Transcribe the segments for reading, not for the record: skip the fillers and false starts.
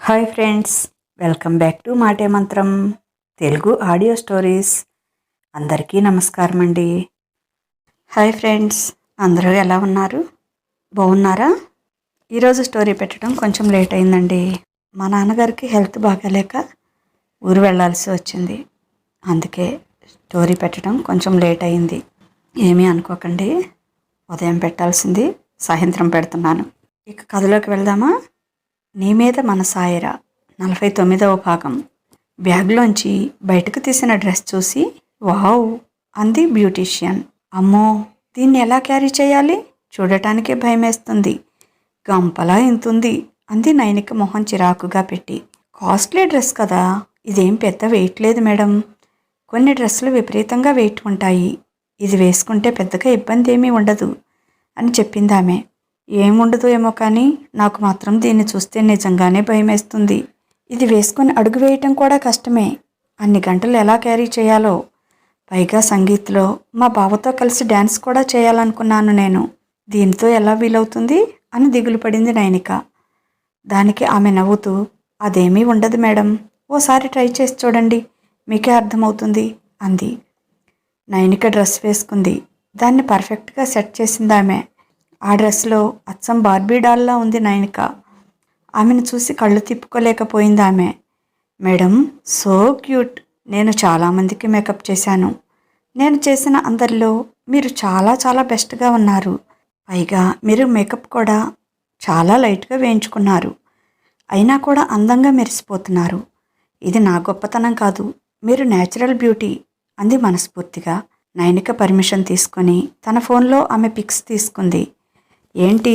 Hi friends, welcome back to మాటే మంత్రం Telugu audio stories. అందరికీ నమస్కారం అండి. హాయ్ ఫ్రెండ్స్, అందరూ ఎలా ఉన్నారు? బాగున్నారా? ఈరోజు స్టోరీ పెట్టడం కొంచెం లేట్ అయిందండి. మా నాన్నగారికి హెల్త్ బాగాలేక ఊరు వెళ్ళాల్సి వచ్చింది. అందుకే స్టోరీ పెట్టడం కొంచెం లేట్ అయింది. ఏమీ అనుకోకండి. ఉదయం పెట్టాల్సింది సాయంత్రం పెడుతున్నాను. ఇక కథలోకి వెళ్దామా? నీ మీద మనసాయరా 49వ భాగం. బ్యాగ్లోంచి బయటకు తీసిన డ్రెస్ చూసి వావ్ అంది బ్యూటీషియన్. అమ్మో, దీన్ని ఎలా క్యారీ చేయాలి? చూడటానికే భయమేస్తుంది. గంపలా ఇంతుంది అంది నైనిక మొహం చిరాకుగా పెట్టి. కాస్ట్లీ డ్రెస్ కదా, ఇదేం పెద్ద వెయిట్ లేదు మేడం. కొన్ని డ్రెస్సులు విపరీతంగా వెయిట్ ఉంటాయి. ఇది వేసుకుంటే పెద్దగా ఇబ్బంది ఏమీ ఉండదు అని చెప్పింది ఆమె. ఏముండదు ఏమో కానీ నాకు మాత్రం దీన్ని చూస్తే నిజంగానే భయమేస్తుంది. ఇది వేసుకొని అడుగు వేయటం కూడా కష్టమే. అన్ని గంటలు ఎలా క్యారీ చేయాలో. పైగా సంగీత్లో మా బావతో కలిసి డ్యాన్స్ కూడా చేయాలనుకున్నాను నేను. దీంతో ఎలా వీలవుతుంది అని దిగులు పడింది నైనిక. దానికి ఆమె నవ్వుతూ, అదేమీ ఉండదు మేడం, ఓసారి ట్రై చేసి చూడండి, మీకే అర్థమవుతుంది అంది. నైనిక డ్రెస్ వేసుకుంది. దాన్ని పర్ఫెక్ట్గా సెట్ చేసింది ఆమె. ఆ డ్రెస్లో అచ్చం బార్బీ డాల్లా ఉంది నైనిక. ఆమెను చూసి కళ్ళు తిప్పుకోలేకపోయింది ఆమె. Madam, so cute. నేను చాలామందికి మేకప్ చేశాను. నేను చేసిన అందరిలో మీరు చాలా చాలా బెస్ట్గా ఉన్నారు. పైగా మీరు మేకప్ కూడా చాలా లైట్గా వేయించుకున్నారు. అయినా కూడా అందంగా మెరిసిపోతున్నారు. ఇది నా గొప్పతనం కాదు, మీరు న్యాచురల్ బ్యూటీ అంది మనస్ఫూర్తిగా. నైనిక పర్మిషన్ తీసుకొని తన ఫోన్లో ఆమె పిక్స్ తీసుకుంది. ఏంటి,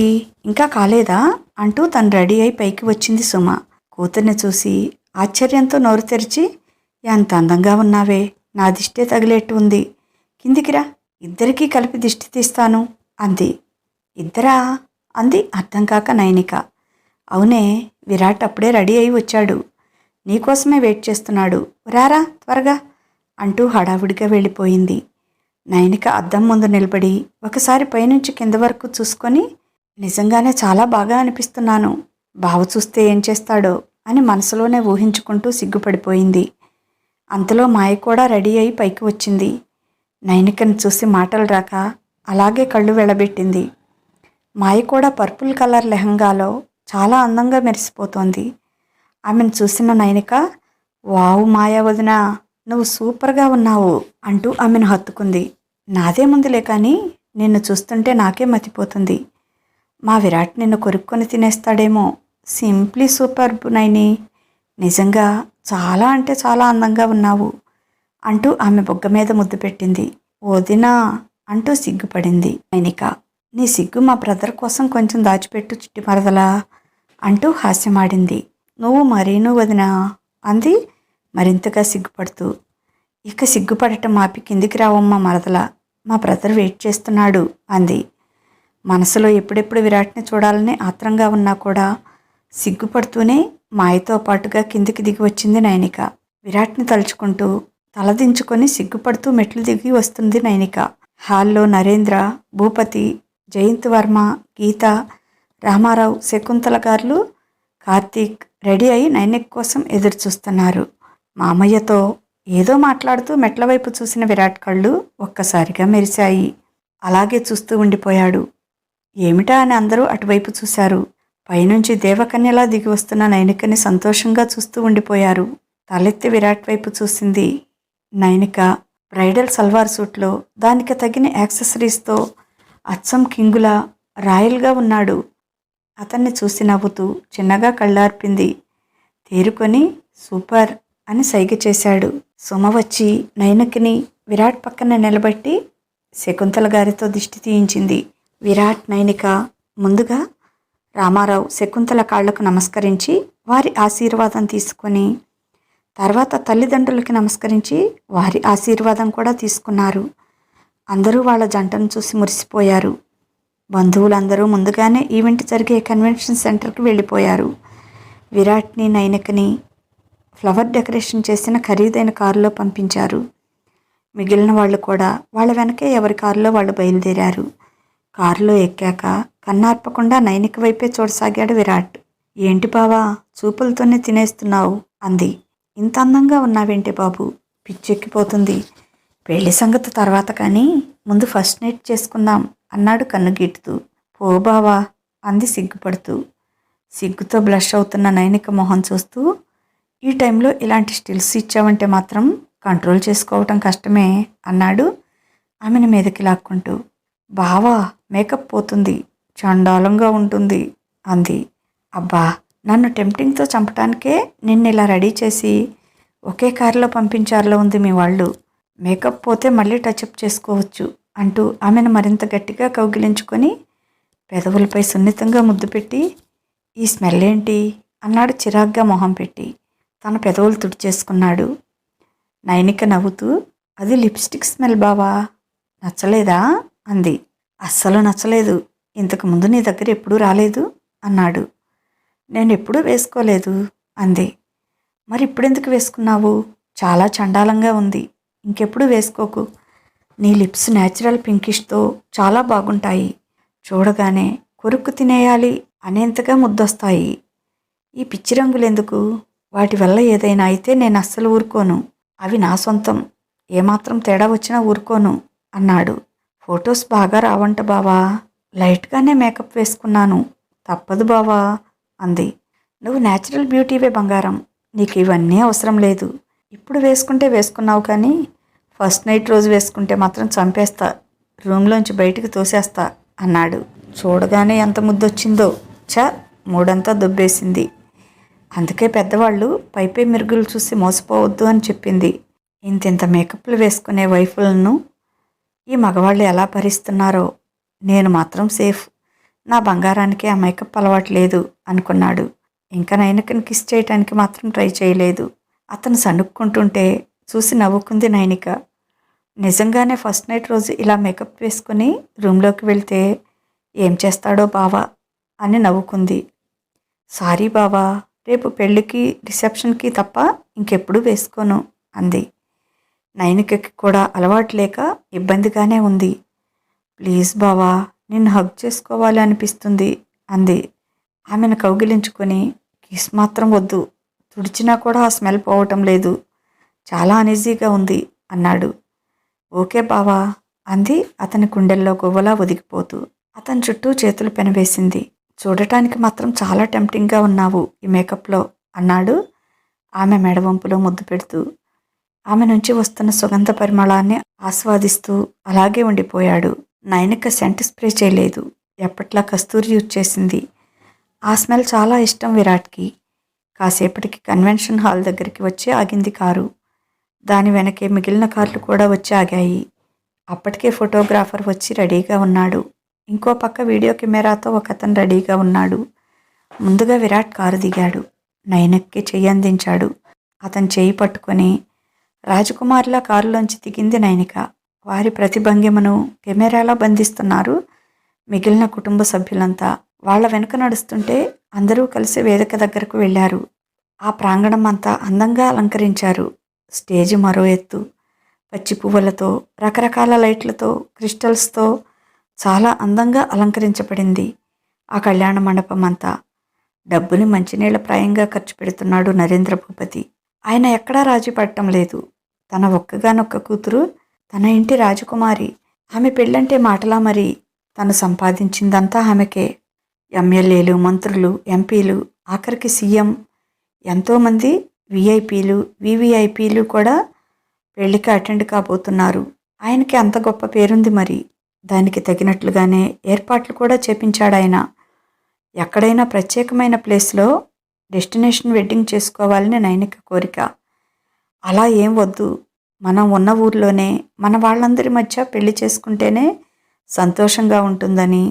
ఇంకా కాలేదా అంటూ తను రెడీ అయి పైకి వచ్చింది సుమ. కూతుర్ని చూసి ఆశ్చర్యంతో నోరు తెరిచి, ఎంత అందంగా ఉన్నావే, నా దిష్టే తగిలేట్టు ఉంది, కిందికి రా, ఇద్దరికీ కలిపి దిష్టి తీస్తాను అంది. ఇద్దరా అంది అర్థం కాక నైనిక. అవునే, విరాట్ అప్పుడే రెడీ అయి వచ్చాడు, నీకోసమే వెయిట్ చేస్తున్నాడు, రారా త్వరగా అంటూ హడావుడిగా వెళ్ళిపోయింది. నైనిక అద్దం ముందు నిలబడి ఒకసారి పైనుంచి కింద వరకు చూసుకొని, నిజంగానే చాలా బాగా అనిపిస్తున్నాను, బావ చూస్తే ఏం చేస్తాడో అని మనసులోనే ఊహించుకుంటూ సిగ్గుపడిపోయింది. అంతలో మాయ కూడా రెడీ అయి పైకి వచ్చింది. నైనికను చూసి మాటలు రాక అలాగే కళ్ళు వెళ్ళబెట్టింది. మాయ కూడా పర్పుల్ కలర్ లెహంగాలో చాలా అందంగా మెరిసిపోతోంది. ఆమెను చూసిన నైనిక, వావు మాయా వదినా, నువ్వు సూపర్గా ఉన్నావు అంటూ ఆమెను హత్తుకుంది. నాదే ముందులే కానీ నిన్ను చూస్తుంటే నాకే మతిపోతుంది. మా విరాట్ నిన్ను కొరుక్కొని తినేస్తాడేమో. సింప్లీ సూపర్బ్ నైని, నిజంగా చాలా అంటే చాలా అందంగా ఉన్నావు అంటూ ఆమె బొగ్గ మీద ముద్దు పెట్టింది. వదినా అంటూ సిగ్గుపడింది నైనిక. నీ సిగ్గు మా బ్రదర్ కోసం కొంచెం దాచిపెట్టు చిట్టి మరదలా అంటూ హాస్యమాడింది. నువ్వు మరీను వదినా అంది మరింతగా సిగ్గుపడుతూ. ఇక సిగ్గుపడటం ఆపి కిందికి రావమ్మా మరదల, మా బ్రదర్ వెయిట్ చేస్తున్నాడు అంది. మనసులో ఎప్పుడెప్పుడు విరాట్ని చూడాలని ఆత్రంగా ఉన్నా కూడా సిగ్గుపడుతూనే మాయతో పాటుగా కిందికి దిగి వచ్చింది నైనిక. విరాట్ని తలుచుకుంటూ తలదించుకొని సిగ్గుపడుతూ మెట్లు దిగి వస్తుంది నైనిక. హాల్లో నరేంద్ర, భూపతి, జయంత్ వర్మ, గీత, రామారావు, శకుంతల గారు, కార్తీక్ రెడీ అయి నైనిక కోసం ఎదురు చూస్తున్నారు. మామయ్యతో ఏదో మాట్లాడుతూ మెట్ల వైపు చూసిన విరాట్ కళ్ళు ఒక్కసారిగా మెరిశాయి. అలాగే చూస్తూ ఉండిపోయాడు. ఏమిటా అని అందరూ అటువైపు చూశారు. పైనుంచి దేవకన్యలా దిగి వస్తున్న నైనికని సంతోషంగా చూస్తూ ఉండిపోయారు. తలెత్తి విరాట్ వైపు చూసింది. నైనిక బ్రైడల్ సల్వార్ సూట్లో దానికి తగిన యాక్సెసరీస్తో అచ్చం కింగులా రాయల్గా ఉన్నాడు. అతన్ని చూసి నవ్వుతూ చిన్నగా కళ్ళార్పింది. తేరుకొని సూపర్ అని సైగ చేశాడు. సుమ వచ్చి నైనికని విరాట్ పక్కన నిలబెట్టి శకుంతల గారితో దిష్టి తీయించింది. విరాట్, నైనిక ముందుగా రామారావు, శకుంతల కాళ్లకు నమస్కరించి వారి ఆశీర్వాదం తీసుకొని తర్వాత తల్లిదండ్రులకి నమస్కరించి వారి ఆశీర్వాదం కూడా తీసుకున్నారు. అందరూ వాళ్ళ జంటను చూసి మురిసిపోయారు. బంధువులందరూ ముందుగానే ఈవెంట్ జరిగే కన్వెన్షన్ సెంటర్కి వెళ్ళిపోయారు. విరాట్ని, నైనికని ఫ్లవర్ డెకరేషన్ చేసిన ఖరీదైన కారులో పంపించారు. మిగిలిన వాళ్ళు కూడా వాళ్ళ వెనకే ఎవరి కారులో వాళ్ళు బయలుదేరారు. కారులో ఎక్కాక కన్నార్పకుండా నైనిక వైపే చూడసాగాడు విరాట్. ఏంటి బావా, చూపులతోనే తినేస్తున్నావు అంది. ఇంత అందంగా ఉన్నావేంటి బాబు, పిచ్చెక్కిపోతుంది. పెళ్లి సంగతి తర్వాత కానీ ముందు ఫస్ట్ నైట్ చేసుకుందాం అన్నాడు కన్నుగీటుతూ. పో బావా అంది సిగ్గుపడుతూ. సిగ్గుతో బ్లష్ అవుతున్న నైనిక మొహం చూస్తూ, ఈ టైంలో ఇలాంటి స్టిల్స్ ఇచ్చావంటే మాత్రం కంట్రోల్ చేసుకోవటం కష్టమే అన్నాడు ఆమెను మీదకి లాక్కుంటూ. బావా, మేకప్ పోతుంది, చండాలంగా ఉంటుంది అంది. అబ్బా, నన్ను టెంప్టింగ్తో చంపటానికే నిన్ను ఇలా రెడీ చేసి ఒకే కారులో పంపించారులో ఉంది మీ వాళ్ళు. మేకప్ పోతే మళ్ళీ టచ్అప్ చేసుకోవచ్చు అంటూ ఆమెను మరింత గట్టిగా కౌగిలించుకొని పెదవులపై సున్నితంగా ముద్దు పెట్టి, ఈ స్మెల్ ఏంటి అన్నాడు చిరాగ్గా మొహం పెట్టి. తన పెదవులు తుడిచేసుకున్నాడు. నైనిక నవ్వుతూ, అది లిప్స్టిక్ స్మెల్ బావా, నచ్చలేదా అంది. అస్సలు నచ్చలేదు, ఇంతకుముందు నీ దగ్గర ఎప్పుడూ రాలేదు అన్నాడు. నేను ఎప్పుడూ వేసుకోలేదు అంది. మరి ఇప్పుడెందుకు వేసుకున్నావు, చాలా చండాలంగా ఉంది, ఇంకెప్పుడు వేసుకోకు. నీ లిప్స్ న్యాచురల్ పింకిష్తో చాలా బాగుంటాయి, చూడగానే కొరుక్కు తినేయాలి అనేంతగా ముద్దొస్తాయి. ఈ పిచ్చి రంగులెందుకు, వాటి వల్ల ఏదైనా అయితే నేను అస్సలు ఊరుకోను, అవి నా సొంతం, ఏమాత్రం తేడా వచ్చినా ఊరుకోను అన్నాడు. ఫొటోస్ బాగా రావంట బావా, లైట్గానే మేకప్ వేసుకున్నాను, తప్పదు బావా అంది. నువ్వు న్యాచురల్ బ్యూటీవే బంగారం, నీకు ఇవన్నీ అవసరం లేదు. ఇప్పుడు వేసుకుంటే వేసుకున్నావు కానీ ఫస్ట్ నైట్ రోజు వేసుకుంటే మాత్రం చంపేస్తా, రూమ్లోంచి బయటికి తోసేస్తా అన్నాడు. చూడగానే ఎంత ముద్దొచ్చిందో, చ, మూడంతా దుబ్బేసింది. అందుకే పెద్దవాళ్ళు పైపై మెరుగులు చూసి మోసపోవద్దు అని చెప్పింది. ఇంతింత మేకప్లు వేసుకునే వైఫులను ఈ మగవాళ్ళు ఎలా భరిస్తున్నారో, నేను మాత్రం సేఫ్, నా బంగారానికి ఆ మేకప్ అలవాటు లేదు అనుకున్నాడు. ఇంకా నైనికను కిస్ చేయటానికి మాత్రం ట్రై చేయలేదు. అతను సణుక్కుంటుంటే చూసి నవ్వుకుంది నైనిక. నిజంగానే ఫస్ట్ నైట్ రోజు ఇలా మేకప్ వేసుకుని రూమ్లోకి వెళ్తే ఏం చేస్తాడో బావా అని నవ్వుకుంది. సారీ బావా, రేపు పెళ్ళికి రిసెప్షన్కి తప్ప ఇంకెప్పుడు వేసుకోను అంది. నైనికకి కూడా అలవాటు లేక ఇబ్బందిగానే ఉంది. ప్లీజ్ బావా, నిన్ను హగ్ చేసుకోవాలి అనిపిస్తుంది అంది. ఆమెను కౌగిలించుకొని, కిస్ మాత్రం వద్దు, తుడిచినా కూడా ఆ స్మెల్ పోవటం లేదు, చాలా అనీజీగా ఉంది అన్నాడు. ఓకే బావా అంది అతని గుండెల్లో గువ్వలా ఒదిగిపోతూ. అతని చుట్టూ చేతులు పెనవేసింది. చూడటానికి మాత్రం చాలా టెంప్టింగ్గా ఉన్నావు ఈ మేకప్లో అన్నాడు ఆమె మెడవంపులో ముద్దు పెడుతూ. ఆమె నుంచి వస్తున్న సుగంధ పరిమళాన్ని ఆస్వాదిస్తూ అలాగే ఉండిపోయాడు. నైనిక సెంట్ స్ప్రే చేయలేదు, ఎప్పట్లా కస్తూరి యూజ్ చేసింది. ఆ స్మెల్ చాలా ఇష్టం విరాట్కి. కాసేపటికి కన్వెన్షన్ హాల్ దగ్గరికి వచ్చి ఆగింది కారు. దాని వెనకే మిగిలిన కార్లు కూడా వచ్చి ఆగాయి. అప్పటికే ఫోటోగ్రాఫర్ వచ్చి రెడీగా ఉన్నాడు. ఇంకో పక్క వీడియో కెమెరాతో ఒకతను రెడీగా ఉన్నాడు. ముందుగా విరాట్ కారు దిగాడు. నైనక్కి చెయ్యి అందించాడు. అతను చేయి పట్టుకొని రాజకుమారిలా కారులోంచి దిగింది నైనిక. వారి ప్రతిభంగిమను కెమెరాలా బంధిస్తున్నారు మిగిలిన కుటుంబ సభ్యులంతా. వాళ్ల వెనుక నడుస్తుంటే అందరూ కలిసి వేదిక దగ్గరకు వెళ్ళారు. ఆ ప్రాంగణం అంతా అందంగా అలంకరించారు. స్టేజి మరో ఎత్తు, పచ్చి పువ్వులతో, రకరకాల లైట్లతో, క్రిస్టల్స్తో చాలా అందంగా అలంకరించబడింది. ఆ కళ్యాణ మండపం అంతా. డబ్బుని మంచినీళ్ల ప్రాయంగా ఖర్చు పెడుతున్నాడు నరేంద్ర భూపతి. ఆయన ఎక్కడా రాజీ పడటం లేదు. తన ఒక్కగానొక్క కూతురు, తన ఇంటి రాజకుమారి. ఆమె పెళ్ళంటే మాటలా మరి. తను సంపాదించిందంతా ఆమెకే. ఎమ్మెల్యేలు, మంత్రులు, ఎంపీలు, ఆఖరికి సీఎం, ఎంతోమంది విఐపీలు, వివిఐపీలు కూడా పెళ్లికి అటెండ్ కాబోతున్నారు. ఆయనకి అంత గొప్ప పేరుంది మరి. దానికి తగినట్లుగానే ఏర్పాట్లు కూడా చేపించాడాయన. ఎక్కడైనా ప్రత్యేకమైన ప్లేస్లో డెస్టినేషన్ వెడ్డింగ్ చేసుకోవాలని నైనిక కోరిక. అలా ఏం వద్దు, మనం ఉన్న ఊర్లోనే మన వాళ్ళందరి మధ్య పెళ్లి చేసుకుంటేనే సంతోషంగా ఉంటుందని,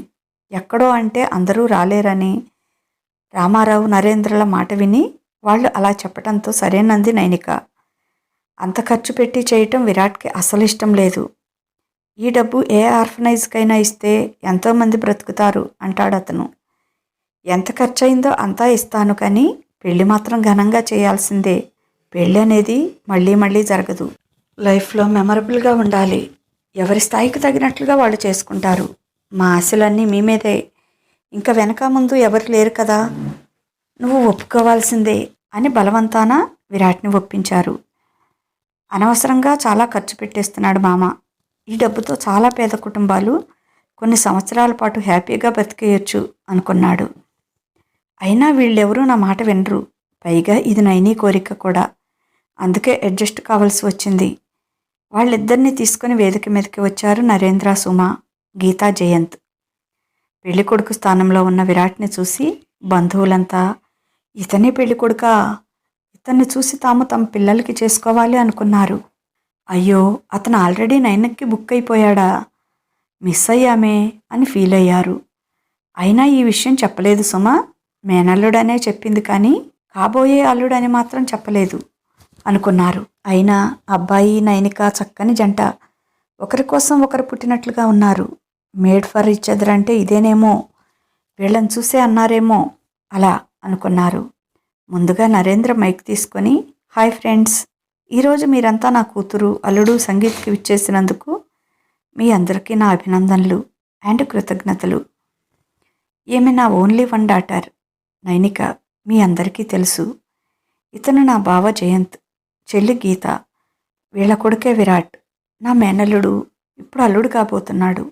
ఎక్కడో అంటే అందరూ రాలేరని రామారావు, నరేంద్రల మాట విని వాళ్ళు అలా చెప్పటంతో సరేనంది నైనిక. అంత ఖర్చు పెట్టి చేయటం విరాట్కి అసలు ఇష్టం లేదు. ఈ డబ్బు ఏ ఆర్ఫనైజ్కైనా ఇస్తే ఎంతోమంది బ్రతుకుతారు అంటాడతను. ఎంత ఖర్చయిందో అంతా ఇస్తాను కానీ పెళ్ళి మాత్రం ఘనంగా చేయాల్సిందే. పెళ్ళి అనేది మళ్ళీ మళ్ళీ జరగదు. లైఫ్లో మెమరబుల్గా ఉండాలి. ఎవరి స్థాయికి తగినట్లుగా వాళ్ళు చేసుకుంటారు. మా ఆశలన్నీ మీ మీదే. ఇంకా వెనక ముందు ఎవరు లేరు కదా. నువ్వు ఒప్పుకోవాల్సిందే అని బలవంతాన విరాట్ని ఒప్పించారు. అనవసరంగా చాలా ఖర్చు పెట్టేస్తున్నాడు మామ. ఈ డబ్బుతో చాలా పేద కుటుంబాలు కొన్ని సంవత్సరాల పాటు హ్యాపీగా బతికేయొచ్చు అనుకున్నాడు. అయినా వీళ్ళెవరూ నా మాట వినరు. పైగా ఇది నైనీ కోరిక కూడా. అందుకే అడ్జస్ట్ కావాల్సి వచ్చింది. వాళ్ళిద్దరినీ తీసుకుని వేదిక మీదకి వచ్చారు నరేంద్ర, సుమ, గీతా, జయంత్. పెళ్ళికొడుకు స్థానంలో ఉన్న విరాట్ని చూసి బంధువులంతా ఇతనే పెళ్ళికొడుకా, ఇతన్ని చూసి తాము తమ పిల్లలకి చేసుకోవాలి అనుకున్నారు. అయ్యో, అతను ఆల్రెడీ నైన్కి బుక్ అయిపోయాడా, మిస్ అయ్యామే అని ఫీల్ అయ్యారు. అయినా ఈ విషయం చెప్పలేదు సుమ. మేనల్లుడనే చెప్పింది కానీ కాబోయే అల్లుడని మాత్రం చెప్పలేదు అనుకున్నారు. అయినా అబ్బాయి నైనిక చక్కని జంట. ఒకరి కోసం ఒకరు పుట్టినట్లుగా ఉన్నారు. మేడ్ ఫర్ ఈచ్ అదర్ అంటే ఇదేనేమో, వీళ్ళని చూసే అన్నారేమో అలా అనుకున్నారు. ముందుగా నరేంద్ర మైక్ తీసుకొని, హాయ్ ఫ్రెండ్స్, ఈరోజు మీరంతా నా కూతురు అల్లుడు సంగీత్కి విచ్చేసినందుకు మీ అందరికీ నా అభినందనలు అండ్ కృతజ్ఞతలు. ఈమె నా ఓన్లీ వన్ డాటర్ నైనిక, మీ అందరికీ తెలుసు. ఇతను నా బావ జయంత్, చెల్లి గీత, వీళ్ళ కొడుకే విరాట్, నా మేనల్లుడు, ఇప్పుడు అల్లుడు కాబోతున్నాడు,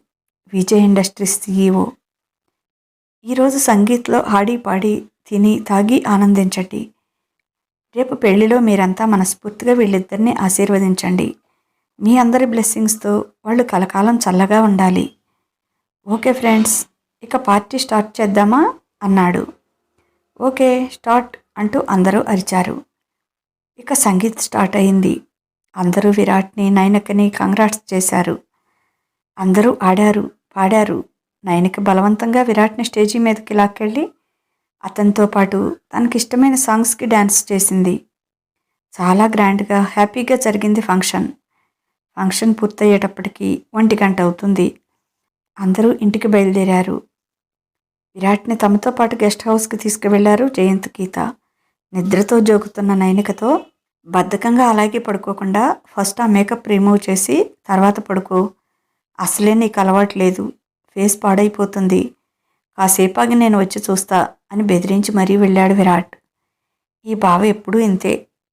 విజయ్ ఇండస్ట్రీస్ CEO. ఈరోజు సంగీత్లో ఆడి పాడి తిని తాగి ఆనందించండి. రేపు పెళ్లిలో మీరంతా మనస్ఫూర్తిగా వీళ్ళిద్దరిని ఆశీర్వదించండి. మీ అందరి బ్లెస్సింగ్స్తో వాళ్ళు కలకాలం చల్లగా ఉండాలి. ఓకే ఫ్రెండ్స్, ఇక పార్టీ స్టార్ట్ చేద్దామా అన్నాడు. ఓకే స్టార్ట్ అంటూ అందరూ అరిచారు. ఇక సంగీత్ స్టార్ట్ అయింది. అందరూ విరాట్ని నైనికని కంగ్రాట్స్ చేశారు. అందరూ ఆడారు, పాడారు. నైనిక బలవంతంగా విరాట్ని స్టేజీ మీదకి లాక్కెళ్ళి అతనితో పాటు తనకిష్టమైన సాంగ్స్కి డ్యాన్స్ చేసింది. చాలా గ్రాండ్గా హ్యాపీగా జరిగింది ఫంక్షన్. ఫంక్షన్ పూర్తయ్యేటప్పటికి 1 గంట అవుతుంది. అందరూ ఇంటికి బయలుదేరారు. విరాట్ని తమతో పాటు గెస్ట్ హౌస్కి తీసుకువెళ్లారు జయంత్, గీత. నిద్రతో జోగుతున్న నైనికతో, బద్ధకంగా అలాగే పడుకోకుండా ఫస్ట్ ఆ మేకప్ రిమూవ్ చేసి తర్వాత పడుకో, అసలే నీకు అలవాటు లేదు, ఫేస్ పాడైపోతుంది, కాసేపాగి నేను వచ్చి చూస్తా అని బెదిరించి మరీ వెళ్ళాడు విరాట్. ఈ బావ ఎప్పుడూ ఇంతే,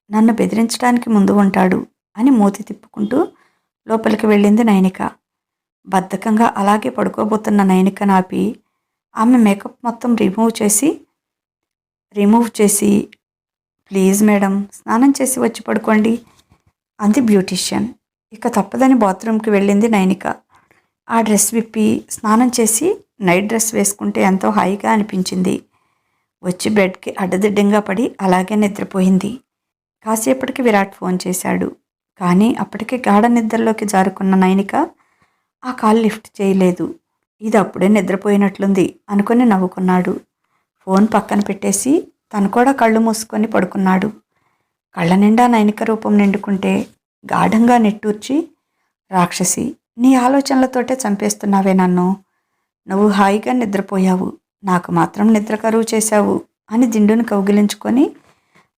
నన్ను బెదిరించడానికి ముందు ఉంటాడు అని మూతి తిప్పుకుంటూ లోపలికి వెళ్ళింది నైనిక. బద్ధకంగా అలాగే పడుకోబోతున్న నైనిక నాపి ఆమె మేకప్ మొత్తం రిమూవ్ చేసి ప్లీజ్ మేడం, స్నానం చేసి వచ్చి పడుకోండి అంది బ్యూటీషియన్. ఇక తప్పదని బాత్రూమ్కి వెళ్ళింది నైనిక. ఆ డ్రెస్ విప్పి స్నానం చేసి నైట్ డ్రెస్ వేసుకుంటే ఎంతో హాయిగా అనిపించింది. వచ్చి బెడ్కి అడ్డదిడ్డంగా పడి అలాగే నిద్రపోయింది. కాసేపటికి విరాట్ ఫోన్ చేశాడు. కానీ అప్పటికే గాఢ నిద్రలోకి జారుకున్న నైనిక ఆ కాల్ లిఫ్ట్ చేయలేదు. ఇది అప్పుడే నిద్రపోయినట్లుంది అనుకుని నవ్వుకున్నాడు. ఫోన్ పక్కన పెట్టేసి తను కూడా కళ్ళు మూసుకొని పడుకున్నాడు. కళ్ళ నిండా నైనిక రూపం నిండుకుంటే గాఢంగా నిట్టూర్చి, రాక్షసి, నీ ఆలోచనలతోటే చంపేస్తున్నావే నన్ను, నువ్వు హాయిగా నిద్రపోయావు, నాకు మాత్రం నిద్ర కరువు చేశావు అని దిండును కౌగిలించుకొని,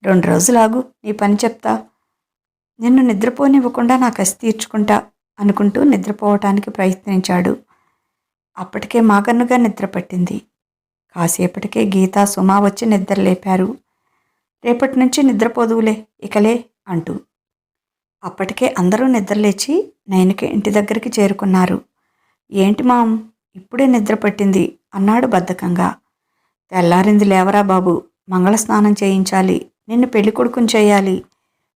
2 రోజులాగు నీ పని చెప్తా, నిన్ను నిద్రపోనివ్వకుండా నా కసి తీర్చుకుంటా అనుకుంటూ నిద్రపోవటానికి ప్రయత్నించాడు. అప్పటికే మాగన్నుగా నిద్ర పట్టింది. కాసేపటికే గీత, సుమ వచ్చి నిద్ర లేపారు. రేపటి నుంచి నిద్రపోదువులే ఇకలే అంటూ. అప్పటికే అందరూ నిద్రలేచి నైనిక ఇంటి దగ్గరికి చేరుకున్నారు. ఏంటి మామ్, ఇప్పుడే నిద్ర పట్టింది అన్నాడు బద్ధకంగా. తెల్లారింది లేవరా బాబు, మంగళ స్నానం చేయించాలి, నిన్ను పెళ్లి కొడుకుని చేయాలి,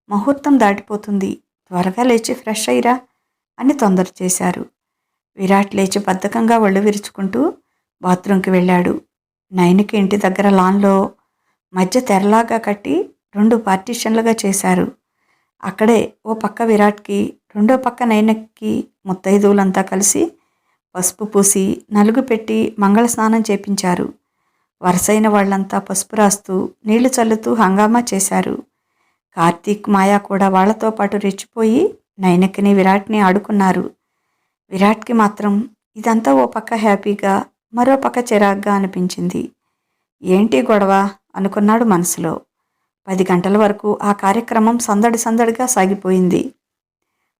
ముహూర్తం దాటిపోతుంది, త్వరగా లేచి ఫ్రెష్ అయ్యిరా అని తొందర చేశారు. విరాట్ లేచి బద్ధకంగా ఒళ్ళు విరుచుకుంటూ బాత్రూంకి వెళ్ళాడు. నైనిక ఇంటి దగ్గర లాన్లో మధ్య తెరలాగా కట్టి 2 పార్టీషన్లుగా చేశారు. అక్కడే ఓ పక్క విరాట్కి, రెండో పక్క నైనికకి ముత్తైదువులంతా కలిసి పసుపు పూసి నలుగు పెట్టి మంగళ స్నానం చేపించారు. వరసైన వాళ్లంతా పసుపు రాస్తూ నీళ్లు చల్లుతూ హంగామా చేశారు. కార్తీక్, మాయా కూడా వాళ్లతో పాటు రెచ్చిపోయి నైనికని, విరాట్ని ఆడుకున్నారు. విరాట్కి మాత్రం ఇదంతా ఓ పక్క హ్యాపీగా, మరో పక్క చిరాగ్గా అనిపించింది. ఏంటి గొడవ అనుకున్నాడు మనసులో. 10 గంటల వరకు ఆ కార్యక్రమం సందడిగా సాగిపోయింది.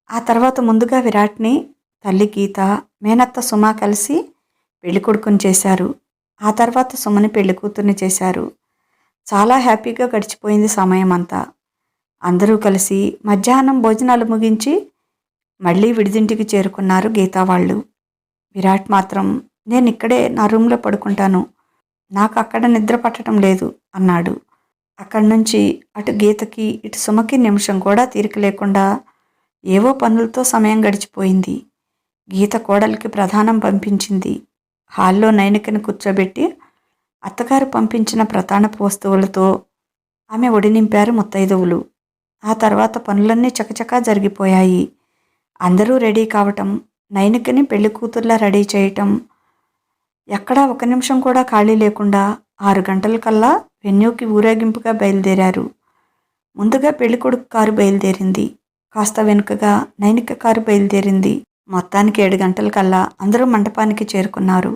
ఆ తర్వాత ముందుగా విరాట్ని తల్లి గీత, మేనత్త సుమ కలిసి పెళ్లి కొడుకుని చేశారు. ఆ తర్వాత సుమని పెళ్లి కూతుర్ని చేశారు. చాలా హ్యాపీగా గడిచిపోయింది సమయం అంతా. అందరూ కలిసి మధ్యాహ్నం భోజనాలు ముగించి మళ్ళీ విడిదింటికి చేరుకున్నారు గీతా వాళ్ళు. విరాట్ మాత్రం నేనిక్కడే నా రూమ్లో పడుకుంటాను, నాకు అక్కడ నిద్ర పట్టడం లేదు అన్నాడు. అక్కడి నుంచి అటు గీతకి ఇటు సుమకి నిమిషం కూడా తీరిక లేకుండా ఏవో పనులతో సమయం గడిచిపోయింది. గీత కోడలికి ప్రధానం పంపించింది. హాల్లో నైనికని కూర్చోబెట్టి అత్తగారు పంపించిన ప్రతానపు వస్తువులతో ఆమె ఒడి నింపారు ముత్తైదువులు. ఆ తర్వాత పనులన్నీ చకచకా జరిగిపోయాయి. అందరూ రెడీ కావటం, నైనికని పెళ్లి కూతుర్లా రెడీ చేయటం, ఎక్కడా ఒక నిమిషం కూడా ఖాళీ లేకుండా 6 గంటలకల్లా వెన్యూకి ఊరేగింపుగా బయలుదేరారు. ముందుగా పెళ్ళికొడుకు కారు బయలుదేరింది. కాస్త వెనుకగా నైనిక కారు బయలుదేరింది. మొత్తానికి 7 గంటలకల్లా అందరూ మండపానికి చేరుకున్నారు.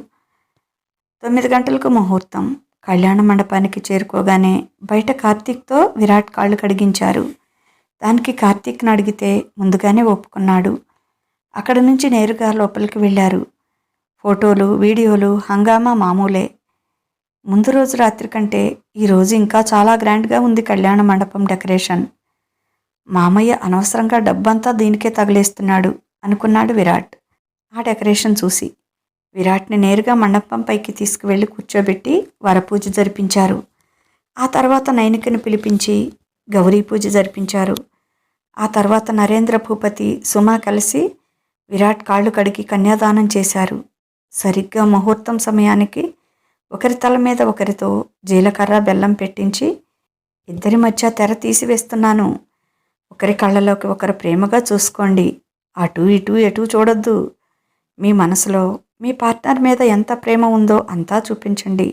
9 గంటలకు ముహూర్తం. కళ్యాణ మండపానికి చేరుకోగానే బయట కార్తీక్తో విరాట్ కాళ్ళు కడిగించారు. దానికి కార్తీక్ని అడిగితే ముందుగానే ఒప్పుకున్నాడు. అక్కడి నుంచి నేరుగా లోపలికి వెళ్ళారు. ఫోటోలు, వీడియోలు, హంగామా మామూలే. ముందు రోజు రాత్రి కంటే ఈరోజు ఇంకా చాలా గ్రాండ్గా ఉంది కళ్యాణ మండపం డెకరేషన్. మామయ్య అనవసరంగా డబ్బంతా దీనికే తగిలేస్తున్నాడు అనుకున్నాడు విరాట్ ఆ డెకరేషన్ చూసి. విరాట్ని నేరుగా మండపం పైకి తీసుకువెళ్ళి కూర్చోబెట్టి వరపూజ జరిపించారు. ఆ తర్వాత నైనికని పిలిపించి గౌరీ పూజ జరిపించారు. ఆ తర్వాత నరేంద్ర భూపతి, సుమ కలిసి విరాట్ కాళ్ళు కడిగి కన్యాదానం చేశారు. సరిగ్గా ముహూర్తం సమయానికి ఒకరి తల మీద ఒకరితో జీలకర్ర బెల్లం పెట్టించి, ఇద్దరి మధ్య తెర తీసివేస్తున్నాను, ఒకరి కళ్ళలోకి ఒకరు ప్రేమగా చూసుకోండి, అటు ఇటు ఎటు చూడొద్దు, మీ మనసులో మీ పార్ట్నర్ మీద ఎంత ప్రేమ ఉందో అంతా చూపించండి,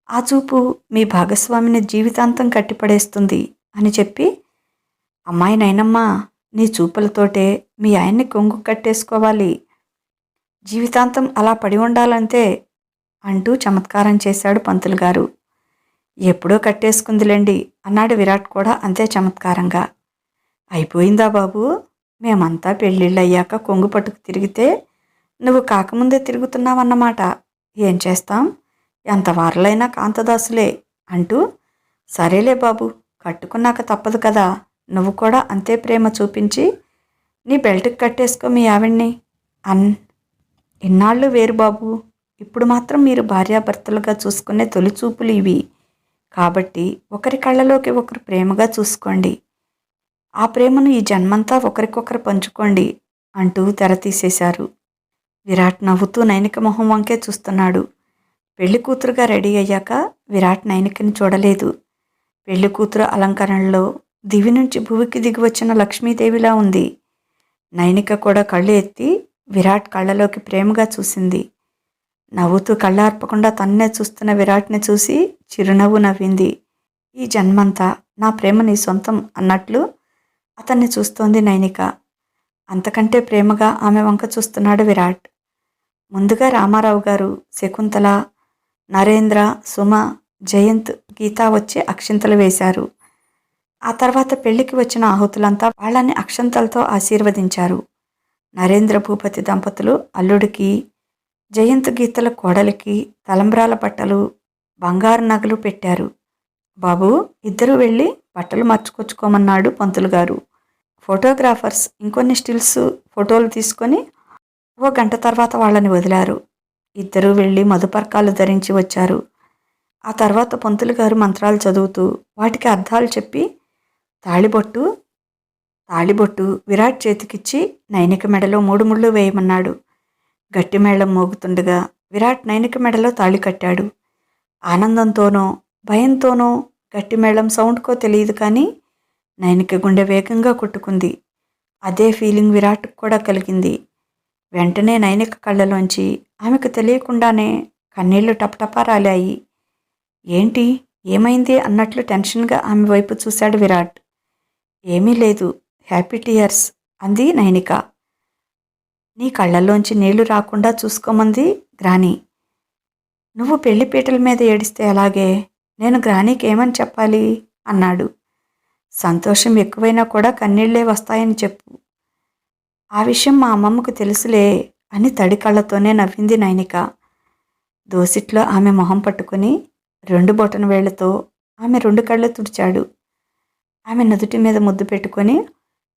ఆ చూపు మీ భాగస్వామిని జీవితాంతం కట్టిపడేస్తుంది అని చెప్పి, అమ్మాయి నైనమ్మ, నీ చూపులతోటే మీ ఆయన్ని కొంగు కట్టేసుకోవాలి, జీవితాంతం అలా పడి ఉండాలంతే అంటూ చమత్కారం చేశాడు పంతులు గారు. ఎప్పుడో కట్టేసుకుందిలేండి అన్నాడు విరాట్ కూడా అంతే చమత్కారంగా. అయిపోయిందా బాబు, మేమంతా పెళ్ళిళ్ళయ్యాక కొంగు పట్టుకు తిరిగితే నువ్వు కాకముందే తిరుగుతున్నావన్నమాట, ఏం చేస్తాం, ఎంత వారలైనా కాంతదాసులే అంటూ, సరేలే బాబు, కట్టుకున్నాక తప్పదు కదా, నువ్వు కూడా అంతే ప్రేమ చూపించి నీ బెల్ట్కి కట్టేసుకో మీ ఆవిడ్ని ఇన్నాళ్ళు వేరు బాబు, ఇప్పుడు మాత్రం మీరు భార్యాభర్తలుగా చూసుకునే తొలిచూపులు ఇవి, కాబట్టి ఒకరి కళ్ళలోకి ఒకరు ప్రేమగా చూసుకోండి, ఆ ప్రేమను ఈ జన్మంతా ఒకరికొకరు పంచుకోండి అంటూ తెర తీసేశారు. విరాట్ నవ్వుతూ నైనిక మొహం వంకే చూస్తున్నాడు. పెళ్లి కూతురుగా రెడీ అయ్యాక విరాట్ నైనికని చూడలేదు. పెళ్లి కూతురు అలంకరణలో దివి నుంచి భూమికి దిగివచ్చిన లక్ష్మీదేవిలా ఉంది. నైనిక కూడా కళ్ళు ఎత్తి విరాట్ కళ్ళలోకి ప్రేమగా చూసింది. నవ్వుతూ కళ్ళార్పకుండా తన్నే చూస్తున్న విరాట్ని చూసి చిరునవ్వు నవ్వింది. ఈ జన్మంతా నా ప్రేమ నీ సొంతం అన్నట్లు అతన్ని చూస్తోంది నైనిక. అంతకంటే ప్రేమగా ఆమె వంక చూస్తున్నాడు విరాట్. ముందుగా రామారావు గారు, శకుంతల, నరేంద్ర, సుమ, జయంత్, గీత వచ్చి అక్షింతలు వేశారు. ఆ తర్వాత పెళ్లికి వచ్చిన ఆహుతులంతా వాళ్ళని అక్షంతలతో ఆశీర్వదించారు. నరేంద్ర భూపతి దంపతులు అల్లుడికి, జయంత్ గీతల కోడలికి తలంబ్రాల బట్టలు, బంగారు నగలు పెట్టారు. బాబు, ఇద్దరూ వెళ్ళి బట్టలు మార్చుకొచ్చుకోమన్నాడు పంతులు గారు. ఫోటోగ్రాఫర్స్ ఇంకొన్ని స్టిల్స్ ఫోటోలు తీసుకొని 1 గంట తర్వాత వాళ్ళని వదిలారు. ఇద్దరూ వెళ్ళి మధుపర్కాలు ధరించి వచ్చారు. ఆ తర్వాత పంతులు గారు మంత్రాలు చదువుతూ వాటికి అర్థాలు చెప్పి తాళిబొట్టు విరాట్ చేతికిచ్చి నైనిక మెడలో 3 ముళ్ళు వేయమన్నాడు. గట్టి మేళం మోగుతుండగా విరాట్ నైనిక మెడలో తాళి కట్టాడు. ఆనందంతోనో భయంతోనో గట్టి మేళం సౌండ్కో తెలియదు కానీ నైనిక గుండె వేగంగా కొట్టుకుంది. అదే ఫీలింగ్ విరాట్కు కూడా కలిగింది. వెంటనే నైనిక కళ్ళలోంచి ఆమెకు తెలియకుండానే కన్నీళ్లు టపటపా రాలాయి. ఏంటి, ఏమైంది అన్నట్లు టెన్షన్గా ఆమె వైపు చూశాడు విరాట్. ఏమీ లేదు, హ్యాపీ టీయర్స్ అంది నైనిక. నీ కళ్ళల్లోంచి నీళ్లు రాకుండా చూసుకోమంది గ్రాని. నువ్వు పెళ్లిపీటల మీద ఏడిస్తే ఎలాగే, నేను గ్రానీకి ఏమని చెప్పాలి అన్నాడు. సంతోషం ఎక్కువైనా కూడా కన్నీళ్లే వస్తాయని చెప్పు, ఆ విషయం మా అమ్మమ్మకు తెలుసులే అని తడి కళ్ళతోనే నవ్వింది నైనిక. దోసిట్లో ఆమె మొహం పట్టుకుని 2 బొటన వేళ్లతో ఆమె 2 కళ్ళు తుడిచాడు. ఆమె నుదుటి మీద ముద్దు పెట్టుకొని,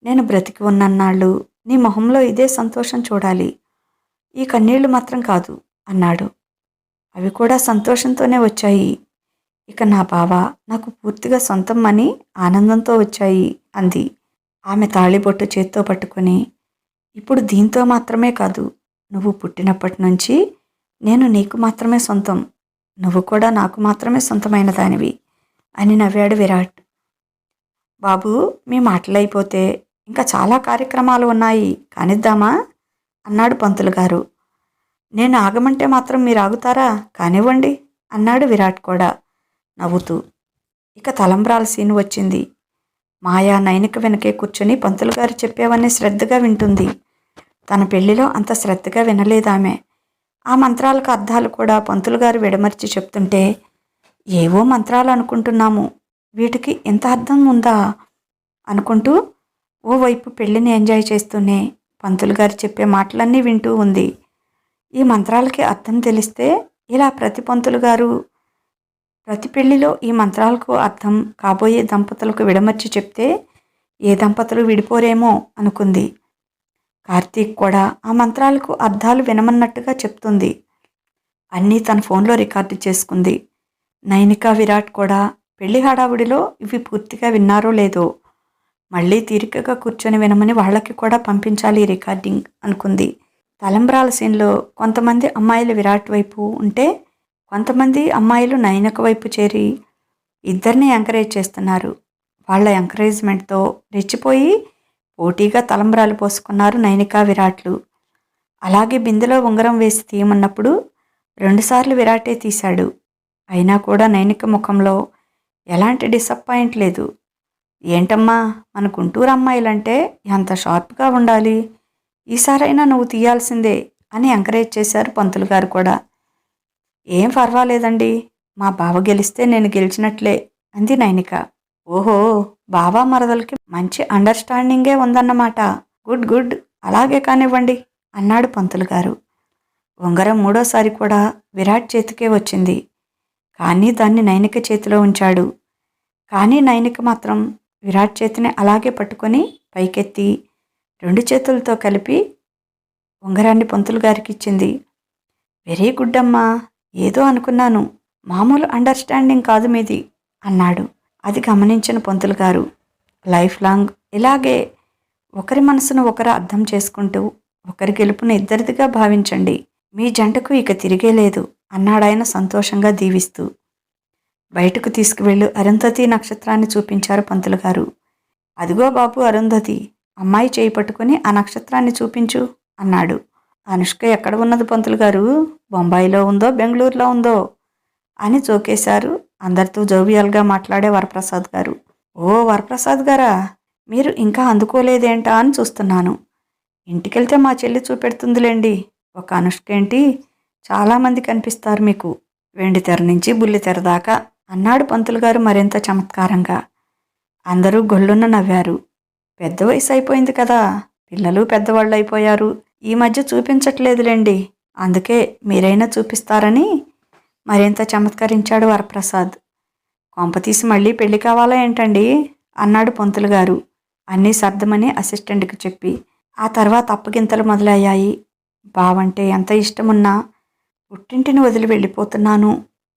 నేను బ్రతికి ఉన్నన్నాళ్ళు నీ మొహంలో ఇదే సంతోషం చూడాలి. ఈ కన్నీళ్లు మాత్రం కాదు అన్నాడు. అవి కూడా సంతోషంతోనే వచ్చాయి. ఇక నా బావ నాకు పూర్తిగా సొంతం అని ఆనందంతో వచ్చాయి అంది. ఆమె తాళిబొట్టు చేత్తో పట్టుకుని, ఇప్పుడు దీంతో మాత్రమే కాదు, నువ్వు పుట్టినప్పటి నుంచి నేను నీకు మాత్రమే సొంతం, నువ్వు కూడా నాకు మాత్రమే సొంతమైన దానివి అని నవ్వాడు విరాట్. బాబు, మీ మాటలైపోతే ఇంకా చాలా కార్యక్రమాలు ఉన్నాయి, కానిద్దామా అన్నాడు పంతులు గారు. నేను ఆగమంటే మాత్రం మీరు ఆగుతారా? కానివ్వండి అన్నాడు విరాట్ కూడా నవ్వుతూ. ఇక తలంబ్రాల సీన్ వచ్చింది. మాయా నైనిక వెనకే కూర్చొని పంతులు గారు చెప్పేవన్నీ శ్రద్ధగా వింటుంది. తన పెళ్లిలో అంత శ్రద్ధగా వినలేదామె. ఆ మంత్రాలకు అర్థాలు కూడా పంతులు గారు విడమర్చి చెప్తుంటే, ఏవో మంత్రాలు అనుకుంటున్నాము, వీటికి ఇంత అర్థం ఉందా అనుకుంటూ ఓవైపు పెళ్లిని ఎంజాయ్ చేస్తూనే పంతులు గారు చెప్పే మాటలన్నీ వింటూ ఉంది. ఈ మంత్రాలకి అర్థం తెలిస్తే ఇలా ప్రతి పంతులు గారు ప్రతి పెళ్లిలో ఈ మంత్రాలకు అర్థం కాబోయే దంపతులకు విడమర్చి చెప్తే ఏ దంపతులు విడిపోరేమో అనుకుంది. కార్తీక్ కూడా ఆ మంత్రాలకు అర్థాలు వినమన్నట్టుగా చెప్తుంది. అన్నీ తన ఫోన్లో రికార్డు చేసుకుంది. నైనిక, విరాట్ కూడా పెళ్లి హడావుడిలో ఇవి పూర్తిగా విన్నారో లేదో, మళ్ళీ తీరికగా కూర్చొని వినమని వాళ్ళకి కూడా పంపించాలి రికార్డింగ్ అనుకుంది. తలంబ్రాల సీన్లో కొంతమంది అమ్మాయిలు విరాట్ వైపు ఉంటే, కొంతమంది అమ్మాయిలు నైనిక వైపు చేరి ఇద్దరిని ఎంకరేజ్ చేస్తున్నారు. వాళ్ళ ఎంకరేజ్మెంట్తో రెచ్చిపోయి పోటీగా తలంబ్రాలు పోసుకున్నారు నైనిక, విరాట్లు. అలాగే బిందెలో ఉంగరం వేసి తీయమన్నప్పుడు 2 సార్లు విరాటే తీశాడు. అయినా కూడా నైనిక ముఖంలో ఎలాంటి డిసప్పాయింట్ లేదు. ఏంటమ్మా, మన గుంటూరు అమ్మాయిలంటే ఎంత షార్ప్గా ఉండాలి, ఈసారైనా నువ్వు తీయాల్సిందే అని ఎంకరేజ్ చేశారు పంతులు గారు కూడా. ఏం పర్వాలేదండి, మా బావ గెలిస్తే నేను గెలిచినట్లే అంది నైనిక. ఓహో, బావా మరదలకి మంచి అండర్స్టాండింగే ఉందన్నమాట. గుడ్ గుడ్, అలాగే కానివ్వండి అన్నాడు పంతులు గారు. ఉంగరం 3వసారి కూడా విరాట్ చేతికే వచ్చింది. కానీ దాన్ని నైనిక చేతిలో ఉంచాడు. కానీ నైనిక మాత్రం విరాట్ చేతిని అలాగే పట్టుకొని పైకెత్తి 2 చేతులతో కలిపి ఉంగరాన్ని పంతులు గారికి ఇచ్చింది. వెరీ గుడ్ అమ్మా, ఏదో అనుకున్నాను, మామూలు అండర్స్టాండింగ్ కాదు మీది అన్నాడు. అది గమనించిన పంతులు గారు, లైఫ్ లాంగ్ ఇలాగే ఒకరి మనసును ఒకరు అర్థం చేసుకుంటూ ఒకరి గెలుపును ఇద్దరిదిగా భావించండి, మీ జంటకు ఇక తిరిగే లేదు అన్నాడాయన సంతోషంగా దీవిస్తూ. బయటకు తీసుకువెళ్ళు అరుంధతి నక్షత్రాన్ని చూపించారు పంతులు గారు. అదిగో బాబు అరుంధతి, అమ్మాయి చేయి పట్టుకుని ఆ నక్షత్రాన్ని చూపించు అన్నాడు. అనుష్క ఎక్కడ ఉన్నది పంతులు గారు, బొంబాయిలో ఉందో బెంగళూరులో ఉందో అని జోకేశారు అందరితో జోవియల్గా మాట్లాడే వరప్రసాద్ గారు. ఓ వరప్రసాద్ గారా, మీరు ఇంకా అందుకోలేదేంటా అని చూస్తున్నాను. ఇంటికెళ్తే మా చెల్లి చూపెడుతుందిలేండి. ఒక అనుష్క ఏంటి, చాలామంది కనిపిస్తారు మీకు, వెండి తెర నుంచి బుల్లి తెర దాకా అన్నాడు పంతులు గారు మరింత చమత్కారంగా. అందరూ గొల్లున్న నవ్వారు. పెద్ద వయసు అయిపోయింది కదా, పిల్లలు పెద్దవాళ్ళు అయిపోయారు, ఈ మధ్య చూపించట్లేదులేండి, అందుకే మీరైనా చూపిస్తారని మరింత చమత్కరించాడు వరప్రసాద్. కొంపతీసి మళ్ళీ పెళ్లి కావాలా ఏంటండి అన్నాడు పంతులు గారు అన్నీ సర్దమని అసిస్టెంట్కి చెప్పి. ఆ తర్వాత అప్పగింతలు మొదలయ్యాయి. బావంటే ఎంత ఇష్టమున్నా పుట్టింటిని వదిలి వెళ్ళిపోతున్నాను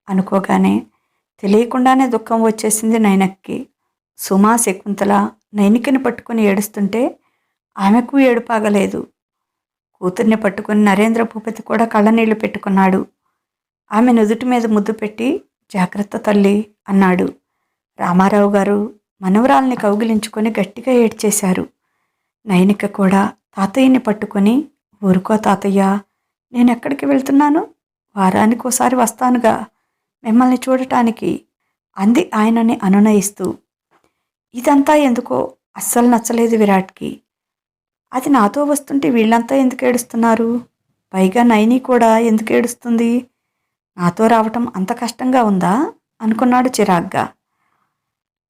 అనుకోగానే తెలియకుండానే దుఃఖం వచ్చేసింది నైనక్కి. సుమా, శకుంతల నైనికని పట్టుకుని ఏడుస్తుంటే ఆమెకు ఏడుపాగలేదు. కూతుర్ని పట్టుకుని నరేంద్ర భూపతి కూడా కళ్ళనీళ్లు పెట్టుకున్నాడు. ఆమె నుదుటి మీద ముద్దు పెట్టి జాగ్రత్త తల్లి అన్నాడు. రామారావు గారు మనవరాల్ని కౌగిలించుకొని గట్టిగా ఏడ్చేశారు. నైనిక కూడా తాతయ్యని పట్టుకొని, ఊరుకో తాతయ్య, నేనెక్కడికి వెళ్తున్నాను, వారానికోసారి వస్తానుగా మిమ్మల్ని చూడటానికి అంది ఆయనని అనునయిస్తూ. ఇదంతా ఎందుకో అస్సలు నచ్చలేదు విరాట్కి. అది నాతో వస్తుంటే వీళ్ళంతా ఎందుకు ఏడుస్తున్నారు, పైగా నైని కూడా ఎందుకు ఏడుస్తుంది, నాతో రావటం అంత కష్టంగా ఉందా అనుకున్నాడు చిరాగ్గా.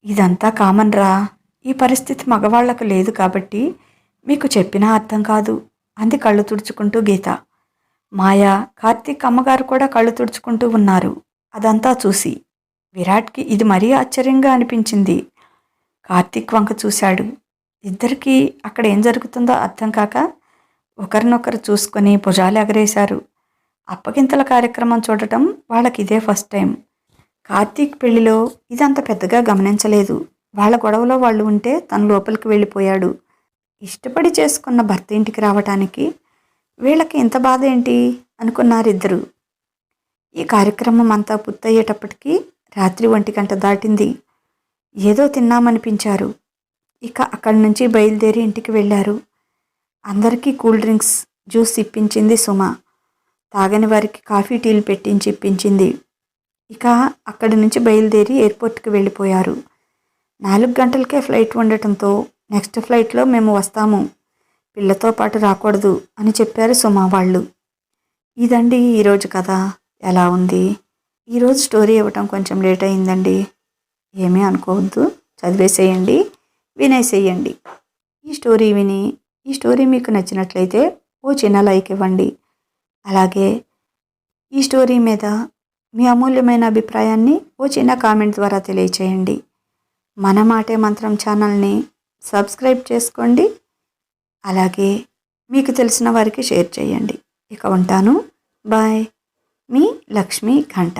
ఇదంతా కామన్ రా, ఈ పరిస్థితి మగవాళ్లకు లేదు కాబట్టి మీకు చెప్పినా అర్థం కాదు అంది కళ్ళు తుడుచుకుంటూ గీత. మాయా, కార్తీక్ అమ్మగారు కూడా కళ్ళు తుడుచుకుంటూ ఉన్నారు. అదంతా చూసి విరాట్కి ఇది మరీ ఆశ్చర్యంగా అనిపించింది. కార్తీక్ వంక చూశాడు. ఇద్దరికీ అక్కడ ఏం జరుగుతుందో అర్థం కాక ఒకరినొకరు చూసుకొని భుజాలు ఎగరేశారు. అప్పగింతల కార్యక్రమం చూడటం వాళ్ళకి ఇదే ఫస్ట్ టైం. కార్తీక్ పెళ్లిలో ఇదంత పెద్దగా గమనించలేదు. వాళ్ళ గొడవలో వాళ్ళు ఉంటే తను లోపలికి వెళ్ళిపోయాడు. ఇష్టపడి చేసుకున్న భర్త ఇంటికి రావటానికి వీళ్ళకి ఇంత బాధ ఏంటి అనుకున్నారిద్దరు. ఈ కార్యక్రమం అంతా పూర్తయ్యేటప్పటికీ రాత్రి 1 గంట దాటింది. ఏదో తిన్నామనిపించారు. ఇక అక్కడి నుంచి బయలుదేరి ఇంటికి వెళ్ళారు. అందరికీ కూల్ డ్రింక్స్, జ్యూస్ ఇప్పించింది సుమ. తాగని వారికి కాఫీ, టీలు పెట్టించి ఇప్పించింది. ఇక అక్కడి నుంచి బయలుదేరి ఎయిర్పోర్ట్కి వెళ్ళిపోయారు. 4 గంటలకే ఫ్లైట్ ఉండటంతో నెక్స్ట్ ఫ్లైట్లో మేము వస్తాము, పిల్లతో పాటు రాకూడదు అని చెప్పారు సుమ వాళ్ళు. ఇదండి ఈరోజు కథ. ఎలా ఉంది? ఈరోజు స్టోరీ ఇవ్వటం కొంచెం లేట్ అయిందండి. ఏమీ అనుకోవద్దు, చదివేసేయండి, వినేసేయండి. ఈ స్టోరీ విని ఈ స్టోరీ మీకు నచ్చినట్లయితే ఓ చిన్న లైక్ ఇవ్వండి. అలాగే ఈ స్టోరీ మీద మీ అమూల్యమైన అభిప్రాయాన్ని ఓ చిన్న కామెంట్ ద్వారా తెలియచేయండి. మన మాటే మంత్రం ఛానల్ని సబ్స్క్రైబ్ చేసుకోండి. అలాగే మీకు తెలిసిన వారికి షేర్ చేయండి. ఇక ఉంటాను. బాయ్. మీ లక్ష్మీ ఘంట.